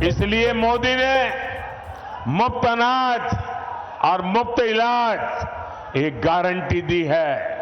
इसलिए मोदी ने मुफ्त अनाज और मुफ्त इलाज एक गारंटी दी है।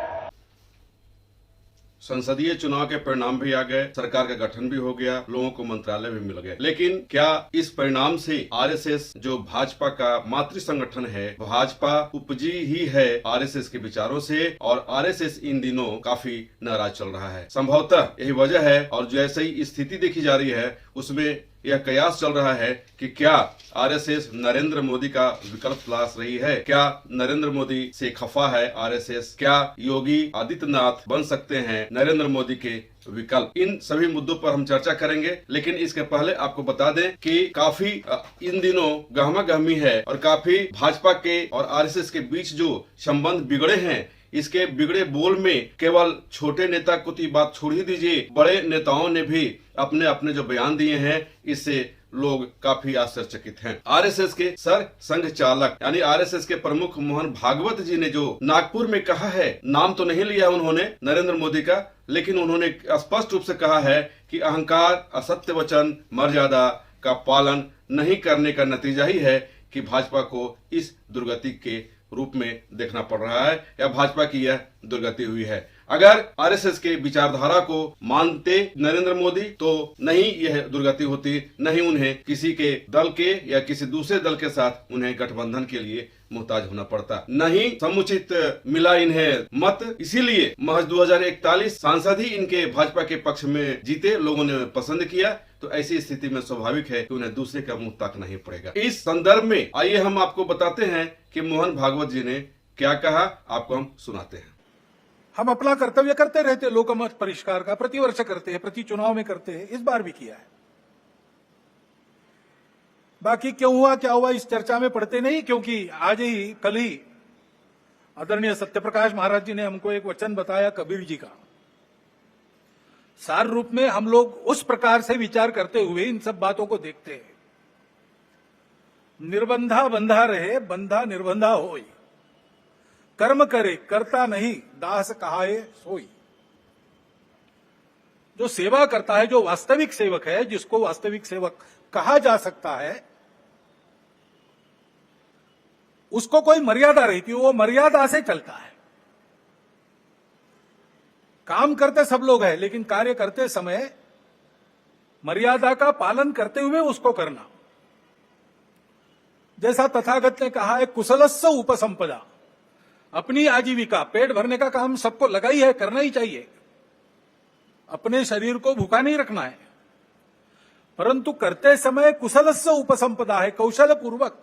संसदीय चुनाव के परिणाम भी आ गए, सरकार का गठन भी हो गया, लोगों को मंत्रालय भी मिल गए। लेकिन क्या इस परिणाम से आरएसएस जो भाजपा का मातृ संगठन है, भाजपा उपजी ही है आरएसएस के विचारों से, और आरएसएस इन दिनों काफी नाराज चल रहा है। संभवतः यही वजह है, और जैसे ही स्थिति देखी जा रही है उसमें यह कयास चल रहा है कि क्या आरएसएस नरेंद्र मोदी का विकल्प तलाश रही है, क्या नरेंद्र मोदी से खफा है आरएसएस, क्या योगी आदित्यनाथ बन सकते हैं नरेंद्र मोदी के विकल्प। इन सभी मुद्दों पर हम चर्चा करेंगे, लेकिन इसके पहले आपको बता दें कि काफी इन दिनों गहमा गहमी है और काफी भाजपा के और आरएसएस के बीच जो संबंध बिगड़े हैं, इसके बिगड़े बोल में केवल छोटे नेता को तो बात छोड़ ही दीजिए, बड़े नेताओं ने भी अपने अपने जो बयान दिए हैं, इससे लोग काफी आश्चर्यचकित हैं। आरएसएस के सर संघ चालक यानी आरएसएस के प्रमुख मोहन भागवत जी ने जो नागपुर में कहा है, नाम तो नहीं लिया उन्होंने नरेंद्र मोदी का, लेकिन उन्होंने स्पष्ट रूप से कहा है कि अहंकार, असत्य वचन, मर्यादा का पालन नहीं करने का नतीजा ही है कि भाजपा को इस दुर्गति के रूप में देखना पड़ रहा है, या भाजपा की यह दुर्गति हुई है। अगर आरएसएस के विचारधारा को मानते नरेंद्र मोदी तो नहीं यह दुर्गति होती, नहीं उन्हें किसी के दल के या किसी दूसरे दल के साथ उन्हें गठबंधन के लिए मुहताज होना पड़ता, नहीं समुचित मिला इन्हें मत, इसीलिए महज 2041 सांसद ही इनके भाजपा के पक्ष में जीते, लोगों ने पसंद किया। तो ऐसी स्थिति में स्वाभाविक है कि उन्हें दूसरे का मुंह ताकना ही पड़ेगा। इस संदर्भ में आइए हम आपको बताते हैं कि मोहन भागवत जी ने क्या कहा, आपको हम सुनाते हैं। हम अपना कर्तव्य करते रहते, लोकमत परिष्कार का प्रतिवर्ष करते हैं, प्रति चुनाव में करते हैं, इस बार भी किया है। बाकी क्यों हुआ क्या हुआ इस चर्चा में पड़ते नहीं, क्योंकि आज ही कल ही आदरणीय सत्यप्रकाश महाराज जी ने हमको एक वचन बताया कबीर जी का। सार रूप में हम लोग उस प्रकार से विचार करते हुए इन सब बातों को देखते हैं। निर्बंधा बंधा रहे, बंधा निर्बंधा होई, कर्म करे करता नहीं, दास कहाए सोई। जो सेवा करता है, जो वास्तविक सेवक है, जिसको वास्तविक सेवक कहा जा सकता है, उसको कोई मर्यादा रहती है, वो मर्यादा से चलता है। काम करते सब लोग हैं, लेकिन कार्य करते समय मर्यादा का पालन करते हुए उसको करना। जैसा तथागत ने कहा है, कुशलस्य उपसंपदा, अपनी आजीविका, पेट भरने का काम सबको लगा ही है, करना ही चाहिए। अपने शरीर को भूखा नहीं रखना है, परंतु करते समय कुशलस्य उपसंपदा है, कौशल पूर्वक,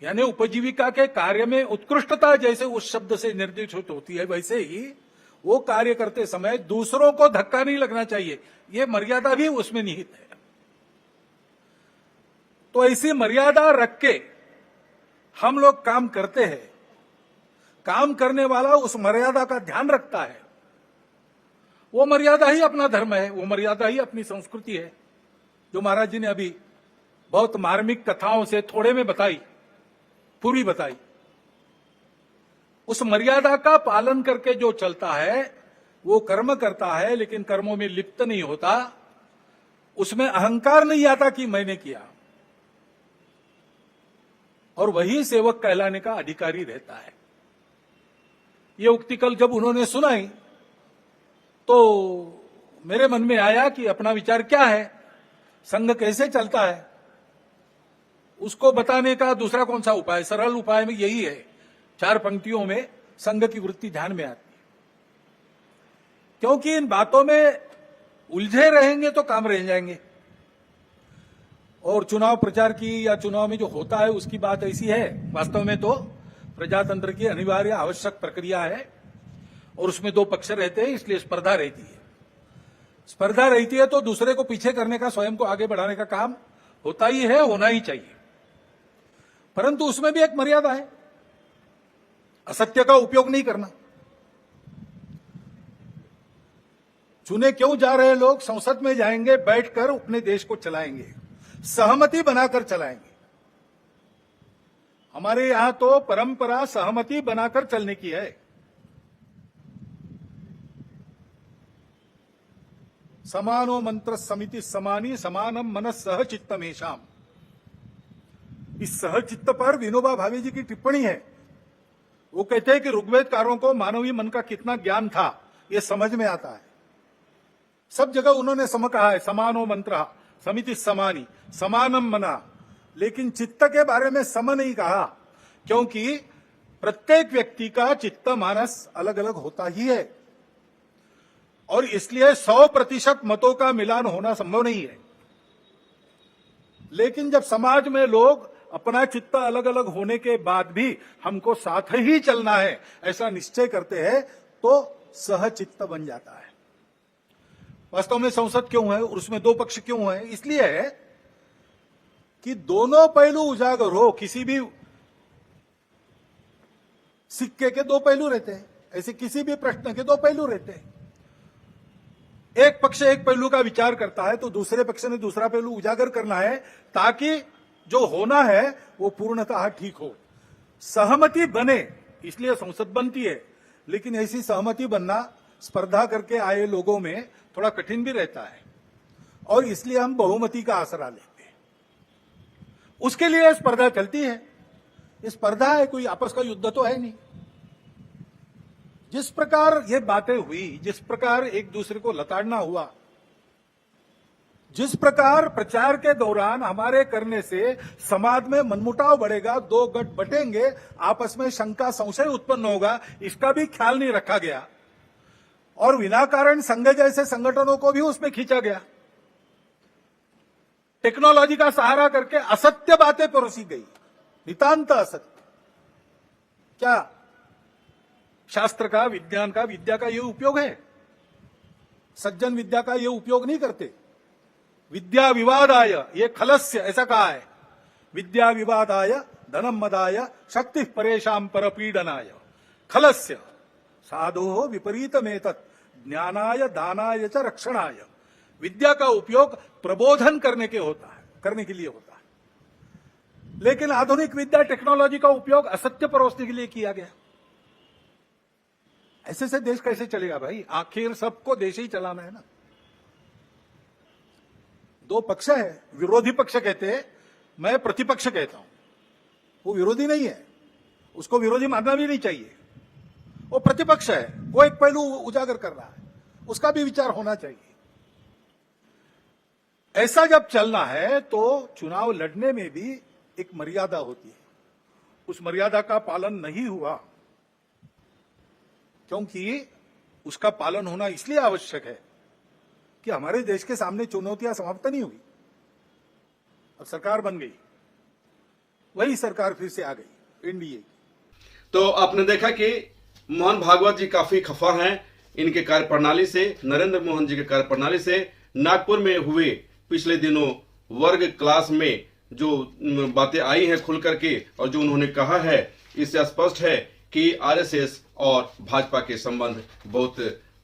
यानी उपजीविका के कार्य में उत्कृष्टता जैसे उस शब्द से निर्देशित होती है, वैसे ही वो कार्य करते समय दूसरों को धक्का नहीं लगना चाहिए, ये मर्यादा भी उसमें निहित है। तो ऐसी मर्यादा रख के हम लोग काम करते हैं। काम करने वाला उस मर्यादा का ध्यान रखता है, वो मर्यादा ही अपना धर्म है, वो मर्यादा ही अपनी संस्कृति है, जो महाराज जी ने अभी बहुत मार्मिक कथाओं से थोड़े में बताई, पूरी बताई। उस मर्यादा का पालन करके जो चलता है वो कर्म करता है, लेकिन कर्मों में लिप्त नहीं होता, उसमें अहंकार नहीं आता कि मैंने किया, और वही सेवक कहलाने का अधिकारी रहता है। ये उक्ति कल जब उन्होंने सुनाई तो मेरे मन में आया कि अपना विचार क्या है, संघ कैसे चलता है, उसको बताने का दूसरा कौन सा उपाय। सरल उपाय में यही है, 4 पंक्तियों में संघ की वृत्ति ध्यान में आती है। क्योंकि इन बातों में उलझे रहेंगे तो काम रह जाएंगे। और चुनाव प्रचार की या चुनाव में जो होता है उसकी बात ऐसी है, वास्तव में तो प्रजातंत्र की अनिवार्य आवश्यक प्रक्रिया है, और उसमें 2 पक्ष रहते हैं, इसलिए स्पर्धा रहती है। स्पर्धा रहती है तो दूसरे को पीछे करने का, स्वयं को आगे बढ़ाने का काम होता ही है, होना ही चाहिए, परंतु उसमें भी एक मर्यादा है, असत्य का उपयोग नहीं करना। चुने क्यों जा रहे लोग, संसद में जाएंगे, बैठकर अपने देश को चलाएंगे, सहमति बनाकर चलाएंगे। हमारे यहां तो परंपरा सहमति बनाकर चलने की है। समानो मंत्र समिति समानी समानम मनस सह चित्तमेशाम। इस सहचित्त पर विनोबा भावे जी की टिप्पणी है। वो कहते हैं कि ऋग्वेदकारों को मानवीय मन का कितना ज्ञान था ये समझ में आता है। सब जगह उन्होंने सम कहा है, समानो मंत्र समिति समानी समानम मना, लेकिन चित्त के बारे में सम नहीं कहा, क्योंकि प्रत्येक व्यक्ति का चित्त मानस अलग अलग होता ही है और इसलिए 100% मतों का मिलान होना संभव नहीं है। लेकिन जब समाज में लोग अपना चित्त अलग अलग होने के बाद भी हमको साथ ही चलना है ऐसा निश्चय करते हैं तो सहचित्त बन जाता है। वास्तव में संसद क्यों है और उसमें दो पक्ष क्यों है? इसलिए है कि दोनों पहलू उजागर हो। किसी भी सिक्के के दो पहलू रहते हैं, ऐसे किसी भी प्रश्न के दो पहलू रहते हैं। एक पक्ष एक पहलू का विचार करता है तो दूसरे पक्ष ने दूसरा पहलू उजागर करना है ताकि जो होना है वो पूर्णतः ठीक हो, सहमति बने। इसलिए संसद बनती है, लेकिन ऐसी सहमति बनना स्पर्धा करके आए लोगों में थोड़ा कठिन भी रहता है और इसलिए हम बहुमति का आसरा लेते हैं। उसके लिए स्पर्धा चलती है। ये स्पर्धा है, कोई आपस का युद्ध तो है नहीं। जिस प्रकार ये बातें हुई, जिस प्रकार एक दूसरे को लताड़ना हुआ, जिस प्रकार प्रचार के दौरान हमारे करने से समाज में मनमुटाव बढ़ेगा, दो गठ बटेंगे, आपस में शंका संशय उत्पन्न होगा, इसका भी ख्याल नहीं रखा गया और विनाकारण संघ जैसे संगठनों को भी उसमें खींचा गया। टेक्नोलॉजी का सहारा करके असत्य बातें परोसी गई, नितांत असत्य। क्या शास्त्र का, विज्ञान का, विद्या का ये उपयोग है? सज्जन विद्या का ये उपयोग नहीं करते। विद्या विवादाय ये खलस्य, ऐसा कहा है। विद्या विवादाय धनम मदाय शक्ति परेशान परपीडनाय खलस्य साधो विपरीतमेतत् ज्ञानाय दानाय च रक्षणाय। विद्या का उपयोग प्रबोधन करने के लिए होता है, लेकिन आधुनिक विद्या टेक्नोलॉजी का उपयोग असत्य परोसने के लिए किया गया। ऐसे से देश कैसे चलेगा भाई? आखिर सबको देश ही चलाना है ना। दो पक्ष है, विरोधी पक्ष कहते हैं, मैं प्रतिपक्ष कहता हूं। वो विरोधी नहीं है, उसको विरोधी मानना भी नहीं चाहिए। वो प्रतिपक्ष है, वो एक पहलू उजागर कर रहा है, उसका भी विचार होना चाहिए। ऐसा जब चलना है तो चुनाव लड़ने में भी एक मर्यादा होती है। उस मर्यादा का पालन नहीं हुआ, क्योंकि उसका पालन होना इसलिए आवश्यक है कि हमारे देश के सामने चुनौतियां समाप्त नहीं हुई। अब सरकार बन गई, वही सरकार फिर से आ गई, एनडीए। तो आपने देखा कि मोहन भागवत जी काफी खफा हैं इनके कार्यप्रणाली से, नरेंद्र मोहन जी के कार्यप्रणाली से। नागपुर में हुए पिछले दिनों वर्ग क्लास में जो बातें आई हैं खुल करके और जो उन्होंने कहा है, इससे स्पष्ट है कि आरएसएस और भाजपा के संबंध बहुत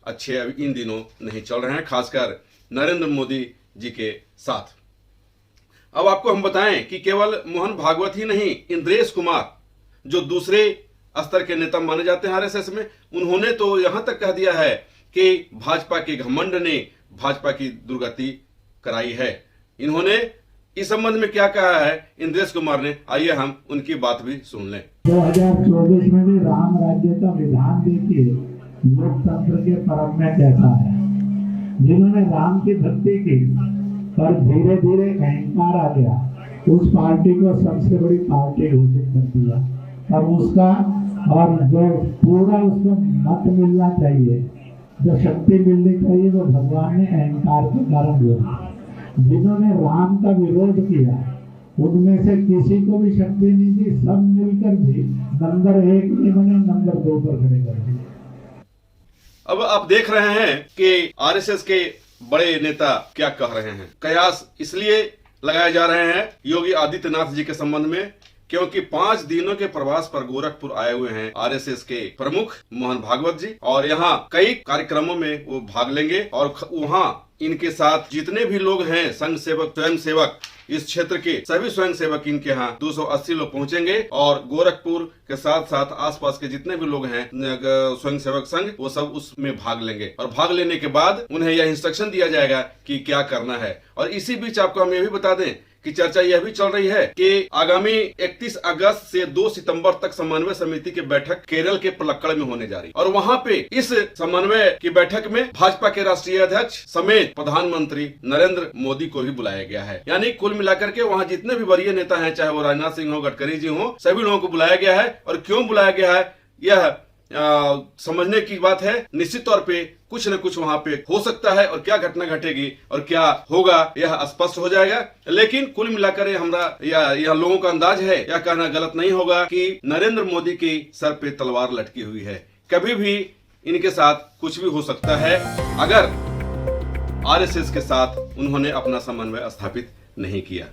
अच्छे अभी इन दिनों नहीं चल रहे हैं, खासकर नरेंद्र मोदी जी के साथ। अब आपको हम बताएं कि केवल मोहन भागवत ही नहीं, इंद्रेश कुमार जो दूसरे स्तर के नेता माने जाते हैं आरएसएस में, उन्होंने तो यहां तक कह दिया है कि भाजपा के घमंड ने भाजपा की दुर्गति कराई है। इन्होंने इस संबंध में क्या कहा है इंद्रेश कुमार ने, आइए हम उनकी बात भी सुन लें। 2024 में भी राम राज्य का विधान देखिए लोकतंत्र के परम में कैसा है। जिन्होंने राम की भक्ति की पर धीरे धीरे अहंकार आ गया, उस पार्टी को सबसे बड़ी पार्टी घोषित कर दिया। अब उसका और जो पूरा उसको मत मिलना चाहिए, जो शक्ति मिलनी चाहिए, वो भगवान ने अहंकार के कारण दिया। जिन्होंने राम का विरोध किया उनमें से किसी को भी शक्ति नहीं दी, सब मिलकर भी नंबर 1 इन्होंने नंबर 2 पर खड़े कर दिए। अब आप देख रहे हैं कि आरएसएस के बड़े नेता क्या कह रहे हैं। कयास इसलिए लगाए जा रहे हैं योगी आदित्यनाथ जी के संबंध में, क्योंकि 5 दिनों के प्रवास पर गोरखपुर आए हुए हैं आरएसएस के प्रमुख मोहन भागवत जी, और यहाँ कई कार्यक्रमों में वो भाग लेंगे और वहाँ इनके साथ जितने भी लोग हैं, संघ सेवक, स्वयं सेवक, इस क्षेत्र के सभी स्वयंसेवक इनके यहाँ 280 लोग पहुंचेंगे और गोरखपुर के साथ साथ आसपास के जितने भी लोग हैं स्वयंसेवक संघ, वो सब उसमें भाग लेंगे और भाग लेने के बाद उन्हें यह इंस्ट्रक्शन दिया जाएगा कि क्या करना है। और इसी बीच आपको हम ये भी बता दें कि चर्चा यह भी चल रही है कि आगामी 31 अगस्त से 2 सितंबर तक समन्वय समिति की बैठक केरल के पलक्कड़ में होने जा रही और वहां पे इस समन्वय की बैठक में भाजपा के राष्ट्रीय अध्यक्ष समेत प्रधानमंत्री नरेंद्र मोदी को भी बुलाया गया है। यानी कुल मिलाकर के वहां जितने भी वरीय नेता हैं, चाहे वो राजनाथ सिंह हो, गडकरी जी हो, सभी लोगों को बुलाया गया है। और क्यों बुलाया गया है यह समझने की बात है। निश्चित तौर पे कुछ न कुछ वहां पे हो सकता है और क्या घटना घटेगी और क्या होगा यह स्पष्ट हो जाएगा। लेकिन कुल मिलाकर यह लोगों का अंदाज है, यह कहना गलत नहीं होगा कि नरेंद्र मोदी की सर पे तलवार लटकी हुई है। कभी भी इनके साथ कुछ भी हो सकता है अगर आरएसएस के साथ उन्होंने अपना समन्वय स्थापित नहीं किया।